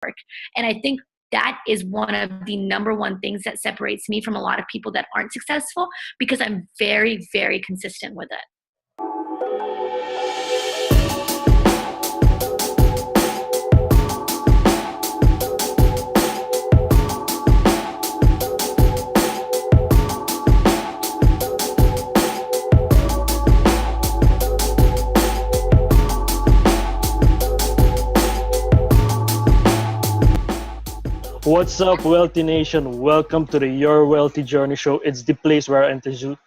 And I think that is one of the number one things that separates me from a lot of people that aren't successful, because I'm very, very consistent with it. What's up, Wealthy Nation? Welcome to the Your Wealthy Journey Show. It's the place where I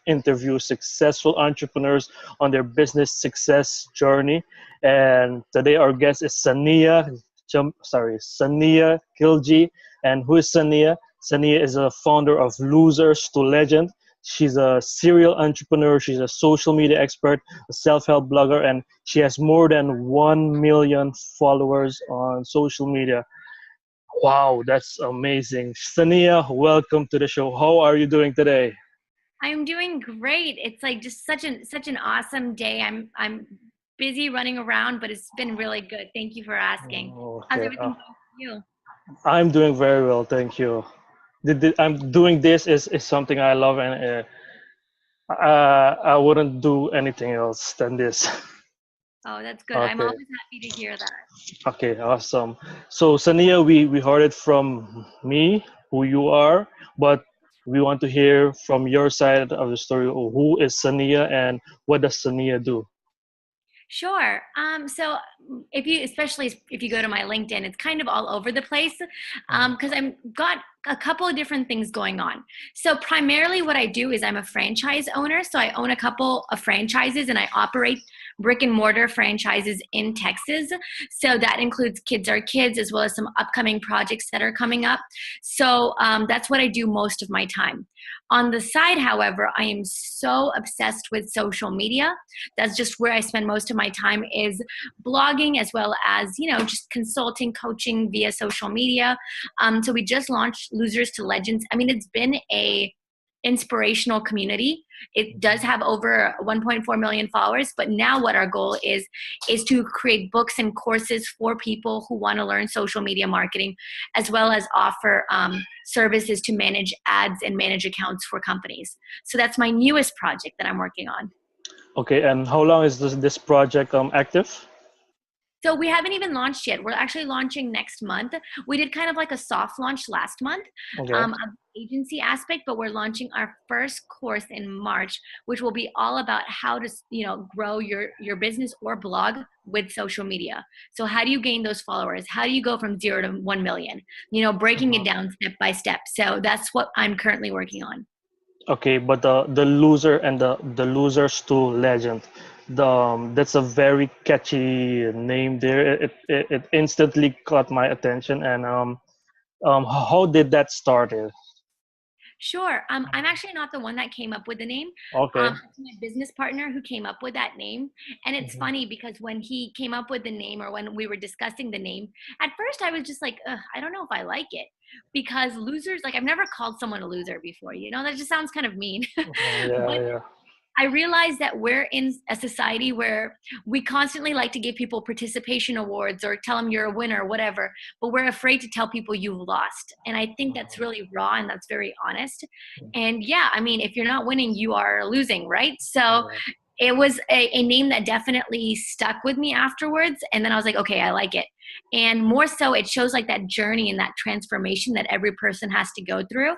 interview successful entrepreneurs on their business success journey. And today our guest is Sania Khiljee. And who is Sania? Sania is a founder of Losers to Legend. She's a serial entrepreneur. She's a social media expert, a self-help blogger, and she has more than 1 million followers on social media. Wow, that's amazing. Sania, welcome to the show. How are you doing today? I'm doing great. It's like just such an awesome day. I'm busy running around, but it's been really good. Thank you for asking. How's Okay, everything going for you? I'm doing very well, thank you. I'm doing this is something I love, and I wouldn't do anything else than this. Oh, that's good. I'm Okay, always happy to hear that. okay, awesome. So Sania, we heard it from me, who you are, but we want to hear from your side of the story. Who is Sania and what does Sania do? Sure. So especially if you go to my LinkedIn, it's kind of all over the place, because I've got a couple of different things going on. So primarily what I do is I'm a franchise owner. So I own a couple of franchises and I operate brick and mortar franchises in Texas. So that includes Kids Are Kids, as well as some upcoming projects that are coming up. So that's what I do most of my time. On the side, however, I am so obsessed with social media. That's just where I spend most of my time, is blogging, as well as, just consulting, coaching via social media. So we just launched Losers to Legends. I mean, it's been a inspirational community. It does have over 1.4 million followers, but now what our goal is to create books and courses for people who want to learn social media marketing, as well as offer services to manage ads and manage accounts for companies. So that's my newest project that I'm working on. Okay, and how long is this project active? So we haven't even launched yet. We're actually launching next month. We did kind of like a soft launch last month Okay. of the agency aspect, but we're launching our first course in March, which will be all about how to, grow your business or blog with social media. So how do you gain those followers? How do you go from 0 to 1 million? Breaking it down step by step. So that's what I'm currently working on. Okay, but the loser and the losers to legend, that's a very catchy name there. It instantly caught my attention. And how did that started? Sure. I'm actually not the one that came up with the name. Okay. It's my business partner who came up with that name. And it's Mhm. funny because when he came up with the name, or when we were discussing the name, at first I was just like, ugh, I don't know if I like it, because losers, like, I've never called someone a loser before. That just sounds kind of mean. Yeah, But yeah. I realize that we're in a society where we constantly like to give people participation awards or tell them you're a winner or whatever, but we're afraid to tell people you've lost. And I think that's really raw and that's very honest. And yeah, I mean, if you're not winning, you are losing, right? So Yeah. it was a name that definitely stuck with me afterwards. And then I was like, okay, I like it. And more so, it shows like that journey and that transformation that every person has to go through,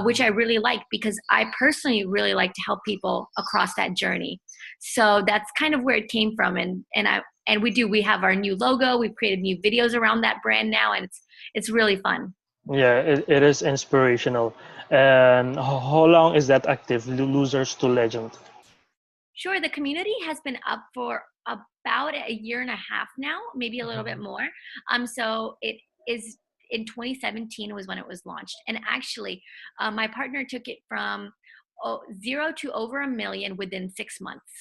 which I really like, because I personally really like to help people across that journey. So that's kind of where it came from. And we have our new logo. We've created new videos around that brand now, and it's really fun. Yeah, it is inspirational. And how long is that active? Losers to legend. Sure. The community has been up for about a year and a half now, maybe a little bit more. So it is in 2017 was when it was launched. And actually, my partner took it from 0 to over 1 million within 6 months.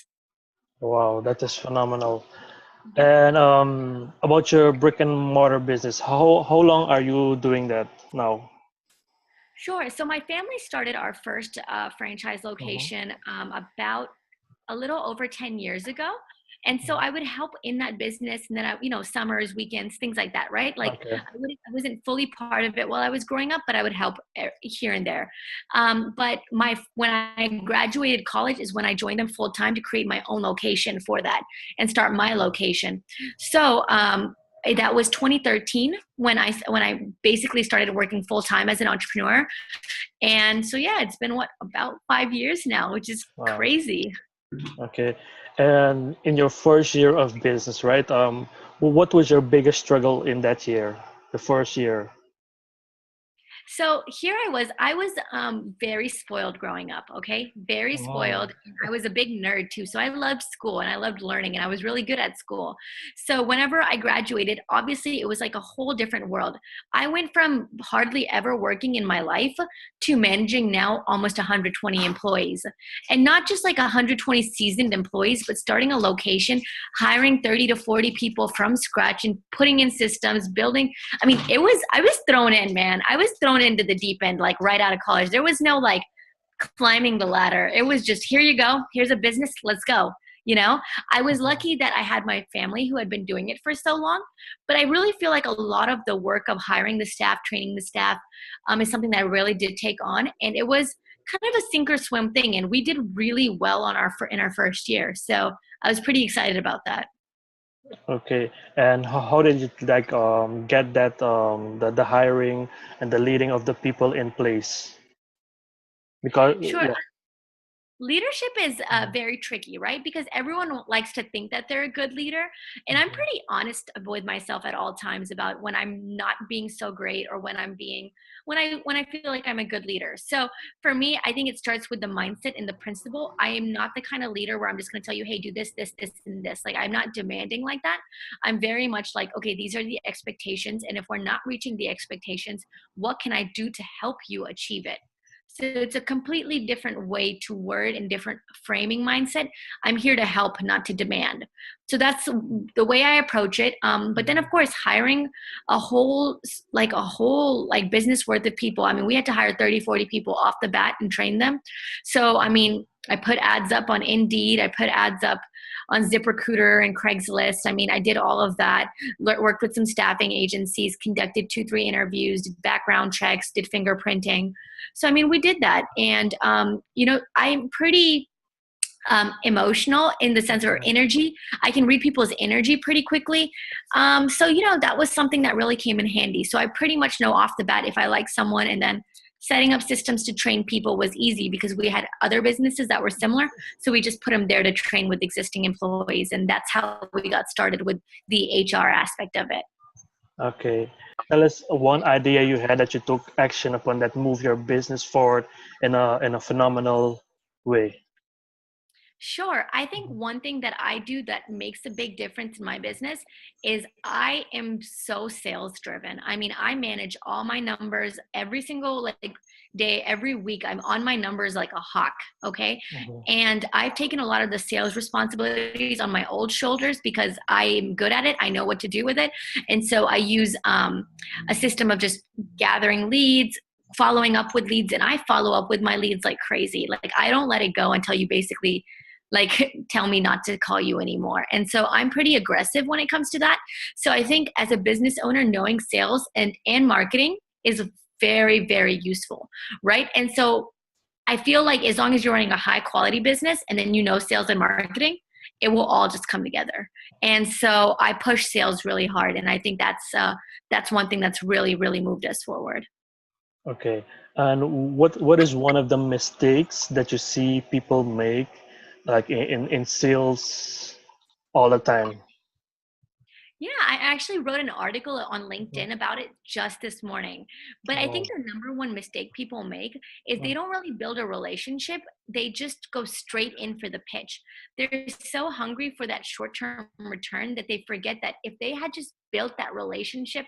Wow, that is phenomenal. Yep. And about your brick and mortar business, how long are you doing that now? Sure. So my family started our first franchise Mhm. location about a little over 10 years ago. And so I would help in that business, and then summers, weekends, things like that, right? Like Okay. I wasn't fully part of it while I was growing up, but I would help here and there. But when I graduated college is when I joined them full time to create my own location for that and start my location. So that was 2013 when I basically started working full time as an entrepreneur. And so yeah, it's been about 5 years now, which is Wow. crazy. Okay. And in your first year of business, right? What was your biggest struggle in that year, the first year? So here I was very spoiled growing up, okay? Very Oh, spoiled. I was a big nerd too. So I loved school and I loved learning and I was really good at school. So whenever I graduated, obviously it was like a whole different world. I went from hardly ever working in my life to managing now almost 120 employees. And not just like 120 seasoned employees, but starting a location, hiring 30 to 40 people from scratch and putting in systems, building. I mean, I was thrown in, man. I was thrown into the deep end, like right out of college. There was no like climbing the ladder. It was just, here you go. Here's a business. Let's go. I was lucky that I had my family who had been doing it for so long, but I really feel like a lot of the work of hiring the staff, training the staff, is something that I really did take on. And it was kind of a sink or swim thing. And we did really well in our first year. So I was pretty excited about that. okay. And how did you like get that the hiring and the leading of the people in place? Because Sure. yeah. Leadership is Mhm, very tricky, right? Because everyone likes to think that they're a good leader. And I'm mhm, pretty honest with myself at all times about when I'm not being so great or when I feel like I'm a good leader. So for me, I think it starts with the mindset and the principle. I am not the kind of leader where I'm just going to tell you, hey, do this, this, this, and this. Like I'm not demanding like that. I'm very much like, okay, these are the expectations. And if we're not reaching the expectations, what can I do to help you achieve it? So it's a completely different way to word and different framing mindset. I'm here to help, not to demand. So that's the way I approach it. But then, of mhm. course, hiring a whole like business worth of people. I mean, we had to hire 30, 40 people off the bat and train them. So, I mean, I put ads up on Indeed. I put ads up on ZipRecruiter and Craigslist. I mean, I did all of that. Worked with some staffing agencies, conducted 2, 3 interviews, did background checks, did fingerprinting. So, I mean, we did that. And, I'm pretty emotional in the sense of energy. I can read people's energy pretty quickly. So, that was something that really came in handy. So I pretty much know off the bat if I like someone, and then setting up systems to train people was easy because we had other businesses that were similar. So we just put them there to train with existing employees. And that's how we got started with the HR aspect of it. Okay. Tell us one idea you had that you took action upon that moved your business forward in a phenomenal way. Sure. I think Mhm, one thing that I do that makes a big difference in my business is I am so sales driven. I mean, I manage all my numbers every single like day, every week. I'm on my numbers like a hawk. Okay. mhm, And I've taken a lot of the sales responsibilities on my old shoulders because I'm good at it. I know what to do with it. And so I use a system of just gathering leads, following up with leads, and I follow up with my leads like crazy. Like I don't let it go until you basically like tell me not to call you anymore. And so I'm pretty aggressive when it comes to that. So I think as a business owner, knowing sales and marketing is very, very useful, right? And so I feel like as long as you're running a high quality business and then sales and marketing, it will all just come together. And so I push sales really hard, and I think that's one thing that's really, really moved us forward. okay. And what is one of the mistakes that you see people make, like in sales all the time? Yeah, I actually wrote an article on Mhm. LinkedIn about it just this morning. But I think Oh, the number one mistake people make is they don't really build a relationship. They just go straight in for the pitch. They're so hungry for that short term return that they forget that if they had just built that relationship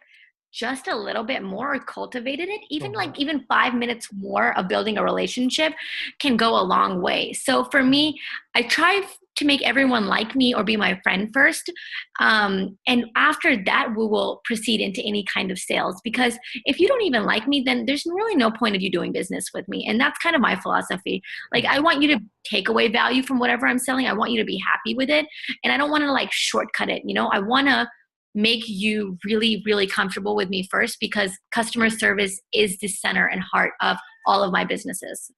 just a little bit more or cultivated it, mhm, even 5 minutes more of building a relationship can go a long way. So for me, I try. to make everyone like me or be my friend first. And after that, we will proceed into any kind of sales. Because if you don't even like me, then there's really no point of you doing business with me. And that's kind of my philosophy. Like, I want you to take away value from whatever I'm selling. I want you to be happy with it. And I don't want to like shortcut it. I want to make you really, really comfortable with me first, because customer service is the center and heart of all of my businesses.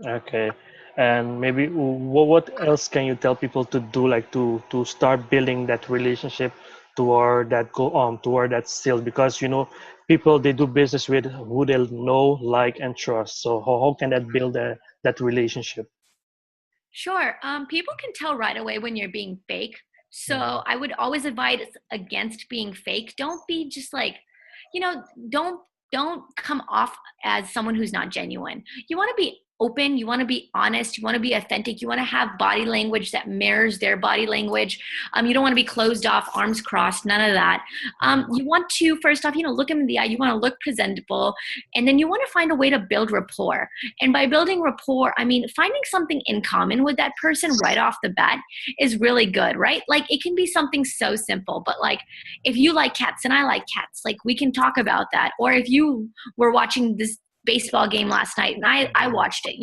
Okay. And maybe what else can you tell people to do, like to start building that relationship toward that go toward that sales? Because people, they do business with who they know, like, and trust. So how can that build that relationship? Sure. People can tell right away when you're being fake. So Mhm. I would always advise against being fake. Don't be just like, you know, don't don't come off as someone who's not genuine. You want to be open, you want to be honest, you want to be authentic, you want to have body language that mirrors their body language. You don't want to be closed off, arms crossed, none of that. You want to first off, look them in the eye, you want to look presentable, and then you want to find a way to build rapport. And by building rapport, I mean finding something in common with that person right off the bat is really good, right? Like it can be something so simple, but like if you like cats and I like cats, like we can talk about that. Or if you were watching this baseball game last night and I watched it,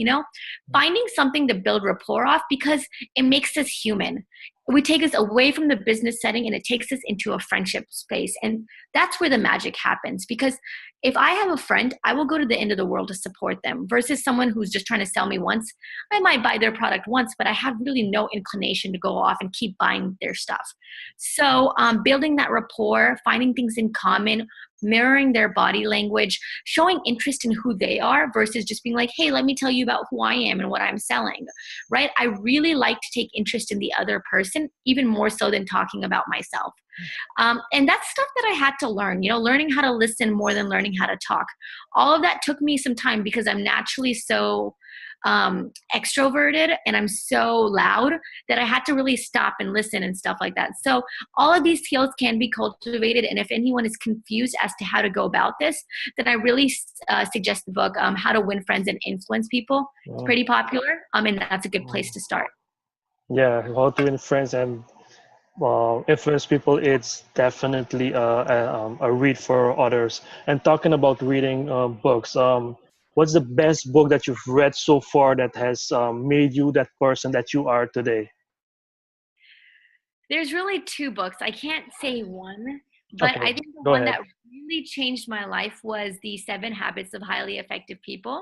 finding something to build rapport off, because it makes us human. We take us away from the business setting and it takes us into a friendship space. And that's where the magic happens. Because if I have a friend, I will go to the end of the world to support them versus someone who's just trying to sell me once. I might buy their product once, but I have really no inclination to go off and keep buying their stuff. So building that rapport, finding things in common, mirroring their body language, showing interest in who they are versus just being like, hey, let me tell you about who I am and what I'm selling, right? I really like to take interest in the other person, even more so than talking about myself. And that's stuff that I had to learn, learning how to listen more than learning how to talk. All of that took me some time because I'm naturally so extroverted and I'm so loud that I had to really stop and listen and stuff like that. So all of these skills can be cultivated. And if anyone is confused as to how to go about this, then I really suggest the book, How to Win Friends and Influence People. It's Yeah. pretty popular. And that's a good place to start. Yeah, how to win friends and influence people. It's definitely a read for others. And talking about reading books, what's the best book that you've read so far that has made you that person that you are today? There's really two books. I can't say one, but I Okay, think the go one ahead. that really changed my life was The 7 Habits of Highly Effective People.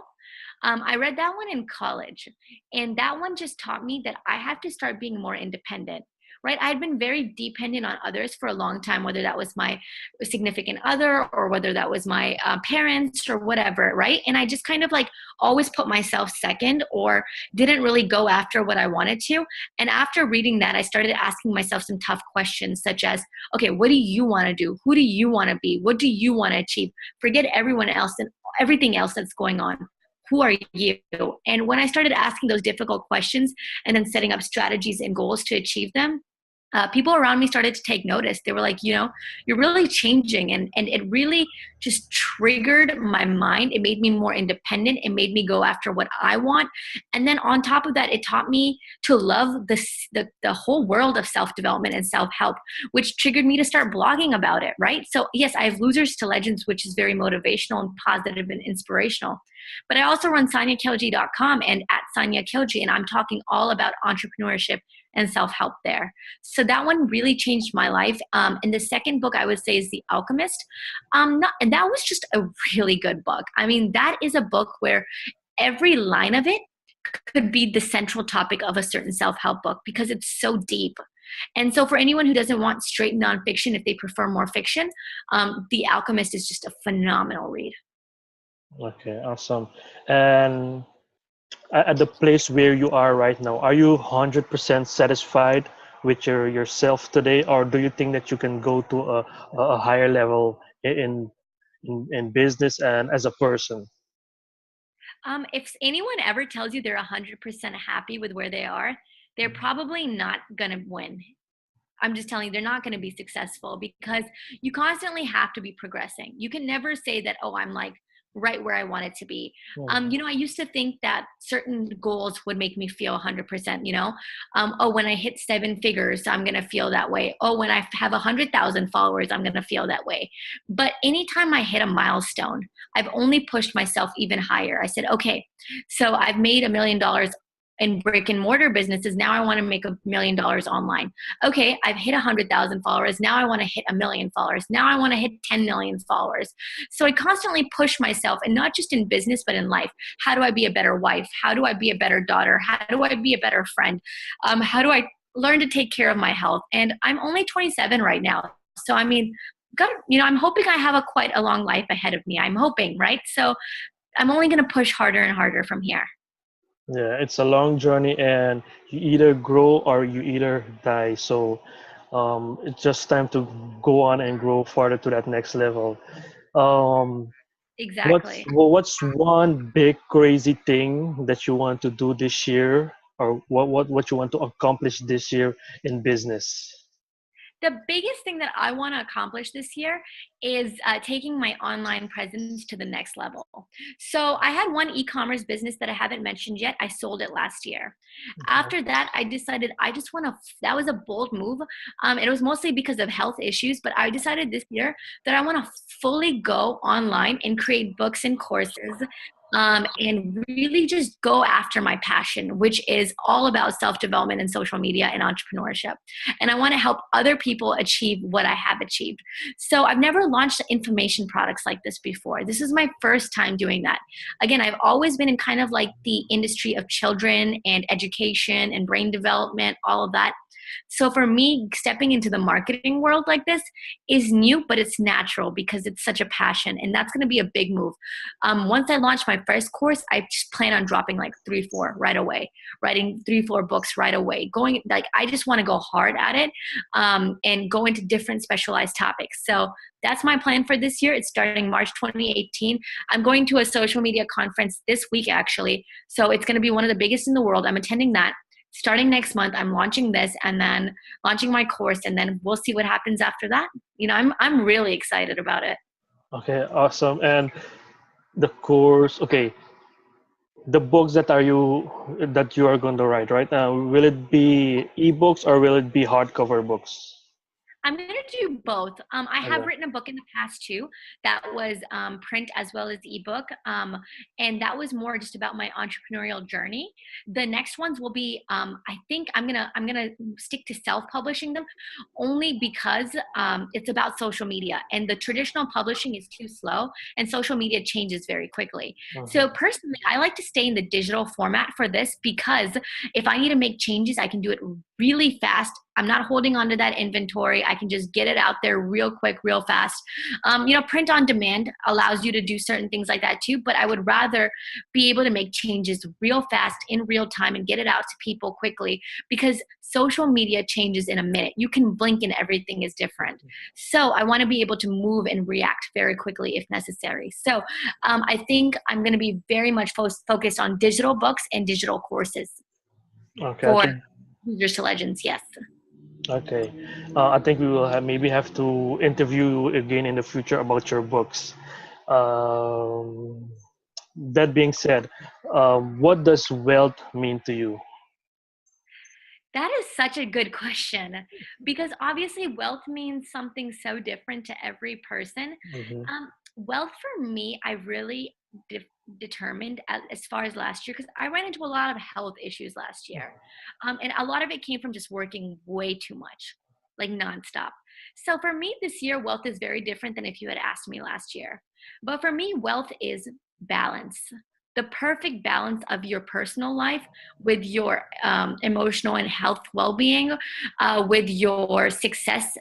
I read that one in college, and that one just taught me that I have to start being more independent. Right? I had been very dependent on others for a long time, whether that was my significant other or whether that was my parents or whatever, right? And I just kind of like always put myself second or didn't really go after what I wanted to. And after reading that, I started asking myself some tough questions, such as, okay, what do you want to do? Who do you want to be? What do you want to achieve? Forget everyone else and everything else that's going on. Who are you? And when I started asking those difficult questions and then setting up strategies and goals to achieve them, people around me started to take notice. They were like, you're really changing. And it really just triggered my mind. It made me more independent. It made me go after what I want. And then on top of that, it taught me to love the whole world of self-development and self-help, which triggered me to start blogging about it, right? So yes, I have Losers to Legends, which is very motivational and positive and inspirational. But I also run SaniaKhiljee.com and at Sania Khiljee, and I'm talking all about entrepreneurship and self-help there. So that one really changed my life. And the second book I would say is The Alchemist. And that was just a really good book. I mean, that is a book where every line of it could be the central topic of a certain self-help book because it's so deep. And so for anyone who doesn't want straight nonfiction, if they prefer more fiction, The Alchemist is just a phenomenal read. Okay, awesome. And at the place where you are right now, are you 100% satisfied with yourself today, or do you think that you can go to a higher level in business and as a person? If anyone ever tells you they're 100% happy with where they are, they're probably not going to win. I'm just telling you, they're not going to be successful because you constantly have to be progressing. You can never say that, oh, I'm like right where I want it to be. Mhm. I used to think that certain goals would make me feel 100%, oh, when I hit 7 figures, I'm going to feel that way. Oh, when I have 100,000 followers, I'm going to feel that way. But anytime I hit a milestone, I've only pushed myself even higher. I said, okay, so I've made $1 million in brick and mortar businesses. Now I want to make $1 million online. Okay, I've hit 100,000 followers. Now I want to hit 1 million followers. Now I want to hit 10 million followers. So I constantly push myself, and not just in business, but in life. How do I be a better wife? How do I be a better daughter? How do I be a better friend? How do I learn to take care of my health? And I'm only 27 right now. So, I mean, I'm hoping I have quite a long life ahead of me. I'm hoping, right? So I'm only going to push harder and harder from here. Yeah, it's a long journey, and you either grow or you either die. So it's just time to go on and grow farther to that next level. Um, what's Exactly. well, what's one big crazy thing that you want to do this year, or what you want to accomplish this year in business? The biggest thing that I want to accomplish this year is taking my online presence to the next level. So I had one e-commerce business that I haven't mentioned yet. I sold it last year. Okay. After that, I decided I just want to. That was a bold move. It was mostly because of health issues, but I decided this year that I want to fully go online and create books and courses. And really just go after my passion, which is all about self development and social media and entrepreneurship. And I want to help other people achieve what I have achieved. So I've never launched information products like this before. This is my first time doing that. Again, I've always been in kind of like the industry of children and education and brain development, all of that. So for me, stepping into the marketing world like this is new, but it's natural because it's such a passion. And that's going to be a big move. Once I launch my first course, I just plan on dropping like 3, 4 right away, writing 3, 4 books right away. Going like, I just want to go hard at it and go into different specialized topics. So that's my plan for this year. It's starting March 2018. I'm going to a social media conference this week, actually. So it's going to be one of the biggest in the world. I'm attending that. Starting next month, I'm launching this and then launching my course, and then we'll see what happens after that. I'm really excited about it. Okay, awesome. And the course, okay, the books that you are going to write, right? Will it be ebooks or will it be hardcover books? I'm going to do both. I have Okay. written a book in the past too that was print as well as ebook, and that was more just about my entrepreneurial journey. The next ones will be, I think I'm gonna stick to self-publishing them, only because it's about social media, and the traditional publishing is too slow, and social media changes very quickly. So Mhm. personally, I like to stay in the digital format for this because if I need to make changes, I can do it really fast. I'm not holding on to that inventory. I can just get it out there real quick, real fast. Print on demand allows you to do certain things like that too, but I would rather be able to make changes real fast in real time and get it out to people quickly because social media changes in a minute. You can blink and everything is different. So I want to be able to move and react very quickly if necessary. So I think I'm going to be very much focused on digital books and digital courses Okay, I for think Users to Legends. Yes. okay. I think we will maybe have to interview you again in the future about your books. Um, that being said, what does wealth mean to you? That is such a good question because obviously wealth means something so different to every person. Hmm. Wealth for me, I really determined as far as last year because I ran into a lot of health issues last year. And a lot of it came from just working way too much, like nonstop. So for me, this year, wealth is very different than if you had asked me last year. But for me, wealth is balance. The perfect balance of your personal life with your emotional and health well-being, with your success,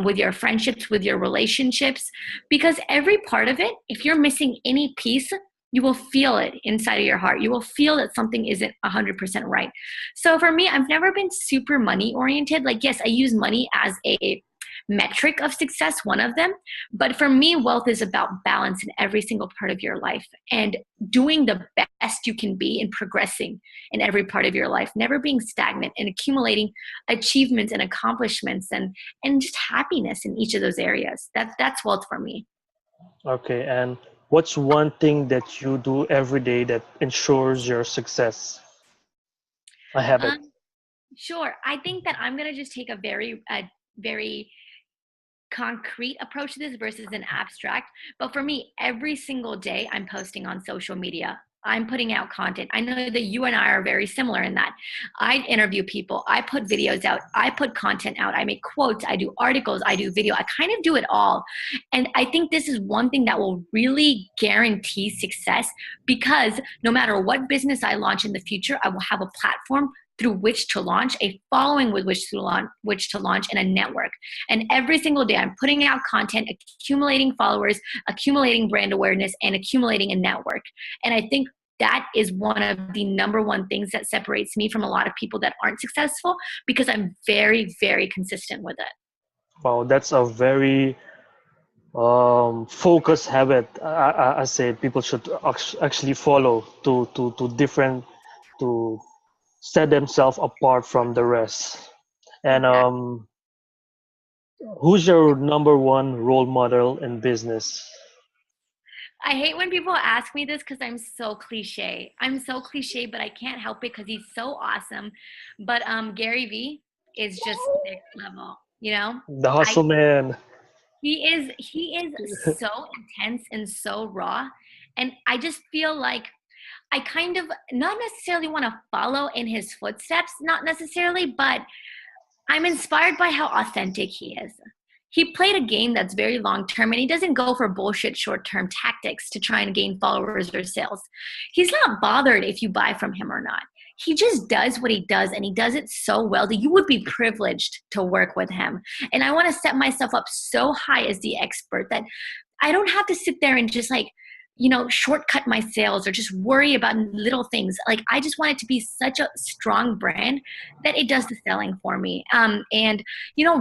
with your friendships, with your relationships, because every part of it, if you're missing any piece, you will feel it inside of your heart. You will feel that something isn't 100% right. So for me, I've never been super money oriented. Like, yes, I use money as a metric of success, one of them. But for me, wealth is about balance in every single part of your life and doing the best you can be and progressing in every part of your life, never being stagnant and accumulating achievements and accomplishments and just happiness in each of those areas. That's wealth for me. Okay, and What's one thing that you do every day that ensures your success? A habit. Um, sure. I think that I'm gonna just take a very concrete approach to this versus an abstract. But for me, every single day I'm posting on social media. I'm putting out content. I know that you and I are very similar in that. I interview people, I put videos out, I put content out, I make quotes, I do articles, I do video. I kind of do it all. And I think this is one thing that will really guarantee success because no matter what business I launch in the future, I will have a platform through which to launch, a following with which to launch, and a network. And every single day, I'm putting out content, accumulating followers, accumulating brand awareness, and accumulating a network. And I think that is one of the number one things that separates me from a lot of people that aren't successful because I'm very, very consistent with it. Wow, that's a very focused habit. I say people should actually follow to different to set themselves apart from the rest. And Exactly. who's your number one role model in business? I hate when people ask me this because I'm so cliche. I'm so cliche, but I can't help it because he's so awesome. But Gary V is just next level. You know, The I hustle man. he is so intense and so raw, and I just feel like I kind of not necessarily want to follow in his footsteps, not necessarily, but I'm inspired by how authentic he is. He played a game that's very long term and he doesn't go for bullshit short term tactics to try and gain followers or sales. He's not bothered if you buy from him or not. He just does what he does and he does it so well that you would be privileged to work with him. And I want to set myself up so high as the expert that I don't have to sit there and just like, shortcut my sales or just worry about little things. Like, I just want it to be such a strong brand that it does the selling for me. And,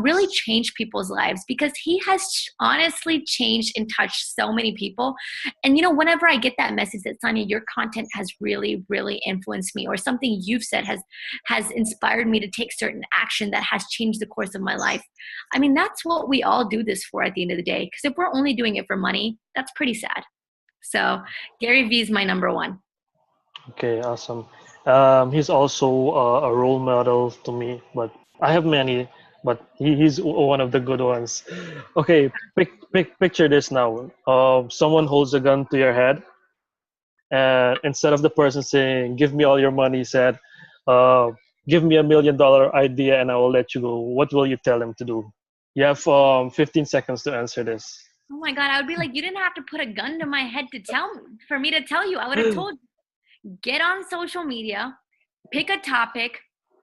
really change people's lives because he has honestly changed and touched so many people. And, whenever I get that message that Sania, your content has really, really influenced me or something you've said has inspired me to take certain action that has changed the course of my life. I mean, that's what we all do this for at the end of the day. Because if we're only doing it for money, that's pretty sad. So Gary Vee is my number one. Okay, awesome. He's also a role model to me, but I have many, but he's one of the good ones. Okay, picture this now. Someone holds a gun to your head, and instead of the person saying, "Give me all your money," he said, uh, "Give me $1 million idea, and I will let you go." What will you tell him to do? You have 15 seconds to answer this. Oh my God, I would be like, you didn't have to put a gun to my head for me to tell you. I would have told you, get on social media, pick a topic,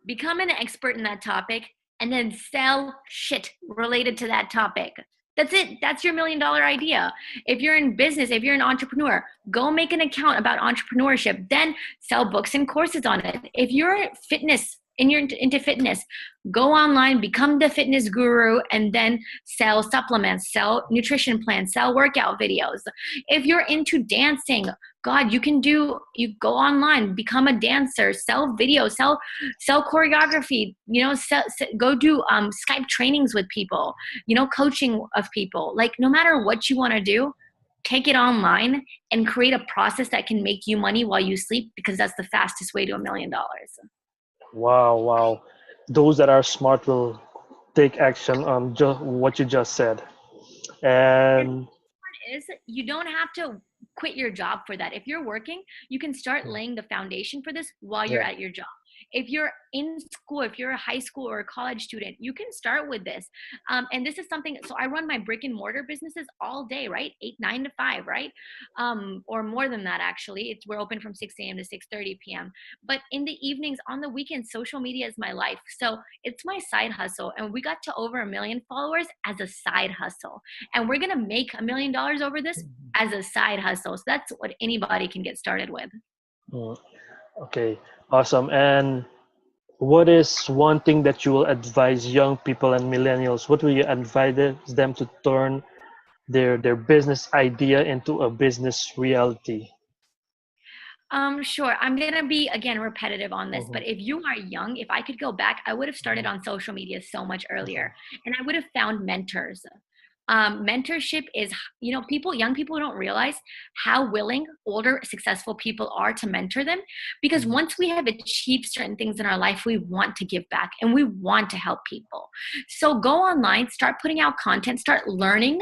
become an expert in that topic, and then sell shit related to that topic. That's it. That's your $1 million idea. If you're in business, if you're an entrepreneur, go make an account about entrepreneurship, then sell books and courses on it. If you're fitness and you're into fitness, go online, become the fitness guru, and then sell supplements, sell nutrition plans, sell workout videos. If you're into dancing, God, you go online, become a dancer, sell videos, sell choreography, go do Skype trainings with people, coaching of people. Like, no matter what you want to do, take it online and create a process that can make you money while you sleep because that's the fastest way to $1 million. Wow, wow. Those that are smart will take action on just what you just said. And Is you don't have to quit your job for that. If you're working, you can start laying the foundation for this while you're yeah, at your job. If you're in school, if you're a high school or a college student, you can start with this. And this is something, so I run my brick and mortar businesses all day, right? 9 to 5, right? Or more than that, actually. We're open from 6 a.m. to 6:30 p.m. But in the evenings, on the weekends, social media is my life. So it's my side hustle. And we got to over 1 million followers as a side hustle. And we're going to make $1 million over this as a side hustle. So that's what anybody can get started with. mm, okay, awesome. And what is one thing that you will advise young people and millennials? What will you advise them to turn their business idea into a business reality? Sure. I'm gonna be again repetitive on this, Mhm, but if you are young, if I could go back, I would have started mhm, on social media so much mhm, earlier, and I would have found mentors. Mentorship is, young people don't realize how willing older successful people are to mentor them, because once we have achieved certain things in our life, we want to give back and we want to help people. So go online, start putting out content, start learning,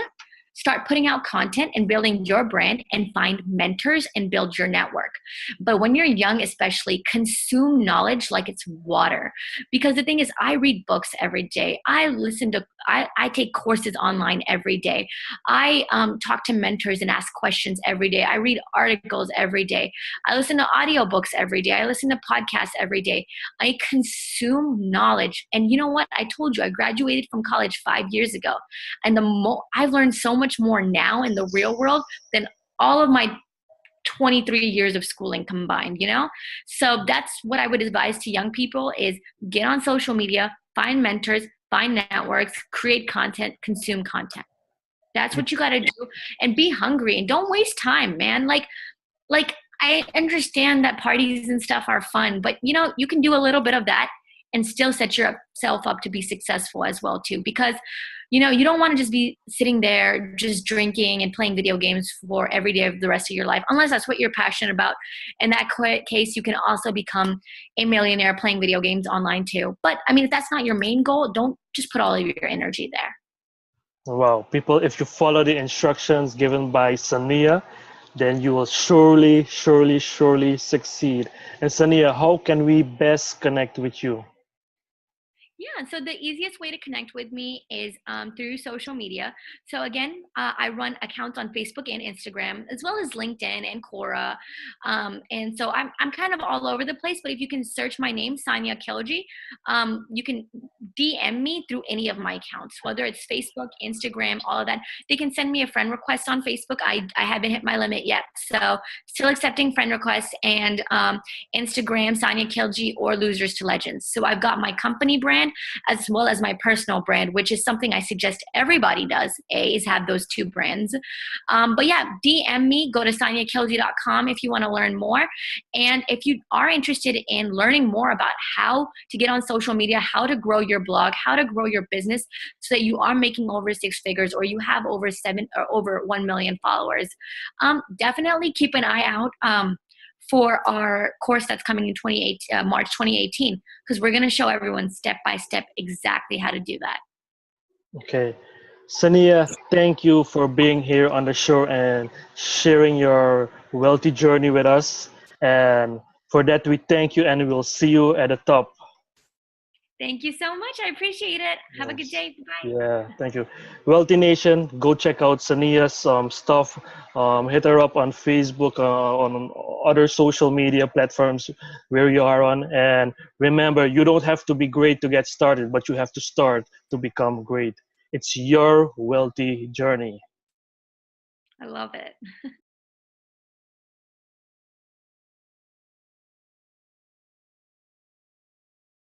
start putting out content and building your brand, and find mentors and build your network. But when you're young, especially, consume knowledge like it's water. Because the thing is, I read books every day. I take courses online every day. I talk to mentors and ask questions every day. I read articles every day. I listen to audiobooks every day. I listen to podcasts every day. I consume knowledge. And you know what? I told you, I graduated from college 5 years ago. And I've learned so much more now in the real world than all of my 23 years of schooling combined, So that's what I would advise to young people is get on social media, find mentors, find networks, create content, consume content. That's what you got to do, and be hungry and don't waste time, man. Like I understand that parties and stuff are fun, but you can do a little bit of that and still set yourself up to be successful as well too, because you don't want to just be sitting there just drinking and playing video games for every day of the rest of your life, unless that's what you're passionate about. In that case, you can also become a millionaire playing video games online too. But I mean, if that's not your main goal, don't just put all of your energy there. Wow, people, if you follow the instructions given by Sania, then you will surely, surely, surely succeed. And Sania, how can we best connect with you? Yeah, so the easiest way to connect with me is through social media. So again, I run accounts on Facebook and Instagram, as well as LinkedIn and Quora. And so I'm kind of all over the place, but if you can search my name, Sania Khiljee, you can DM me through any of my accounts, whether it's Facebook, Instagram, all of that. They can send me a friend request on Facebook. I haven't hit my limit yet, so still accepting friend requests, and Instagram, Sania Khiljee, or Losers to Legends. So I've got my company brand as well as my personal brand, which is something I suggest everybody does, is have those two brands. But yeah, DM me, go to saniakhiljee.com if you want to learn more. And if you are interested in learning more about how to get on social media, how to grow your blog, how to grow your business so that you are making over 6 figures, or you have over 1 million followers, definitely keep an eye out for our course that's coming in March 2018, because we're going to show everyone step by step exactly how to do that. Okay. Sania, thank you for being here on the show and sharing your wealthy journey with us. And for that, we thank you and we'll see you at the top. Thank you so much. I appreciate it. Have a good Yes. day. Bye. Yeah, thank you. Wealthy Nation, go check out Sania's stuff. Hit her up on Facebook, on other social media platforms where you are on. And remember, you don't have to be great to get started, but you have to start to become great. It's your wealthy journey. I love it.